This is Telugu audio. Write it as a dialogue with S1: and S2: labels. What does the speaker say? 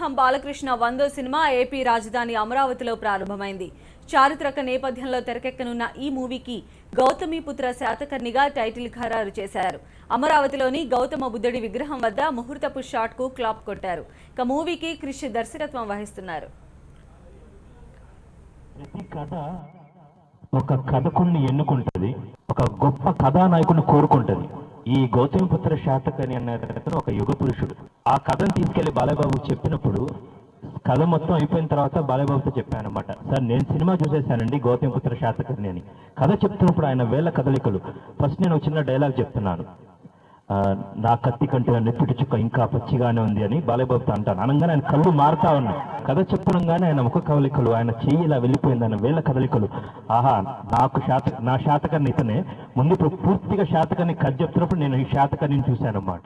S1: విగ్రహం బాలకృష్ణ 100వ సినిమా ఏపీ రాజధాని అమరావతిలో ప్రారంభమైంది. చారిత్రక నేపథ్యంలో తెరకెక్కనున్న ఈ మూవీకి గౌతమిపుత్ర శాతకర్ణిగా టైటిల్ ఖరారు చేశారు. అమరావతిలోని గౌతమ బుద్ధుడి విగ్రహం వద్ద ముహూర్తపు షాట్ కు క్లాప్ కొట్టారు. ఇక మూవీకి క్రిష్ దర్శకత్వం వహిస్తున్నారు.
S2: ఒక కథకుణ్ణి ఎన్నుకుంటది, ఒక గొప్ప కథానాయకుని కోరుకుంటది. ఈ గౌతమిపుత్ర శాతకర్ణి అనే అతను ఒక యుగ పురుషుడు. ఆ కథను తీసుకెళ్లి బాలయ్యబాబు చెప్పినప్పుడు కథ మొత్తం అయిపోయిన తర్వాత బాలయ్యబాబుతో చెప్పానమాట, సార్ నేను సినిమా చూసేశానండి గౌతమిపుత్ర శాతకర్ణి అని. కథ చెప్తున్నప్పుడు ఆయన వేళ కదలికలు. ఫస్ట్ నేను చిన్న డైలాగ్ చెప్తున్నాను, నా కత్తి కంటే నెత్తుటి చుక్క ఇంకా పచ్చిగానే ఉంది అని బాలయ్యబాబుతో అంటాను. అనగానే ఆయన కళ్ళు మారుతా ఉన్నాయి. కథ చెప్పడంగానే ఆయన ముఖ కదలికలు, ఆయన చెయ్యి ఇలా వెళ్ళిపోయింది, ఆయన వేళ కదలికలు. ఆహా, నా శాతకర్ణి ఇతనే. ముందు ఇప్పుడు పూర్తిగా శాతకర్ణి కథ చెప్తున్నప్పుడు నేను ఈ శాతకర్ణిని చూశానన్నమాట.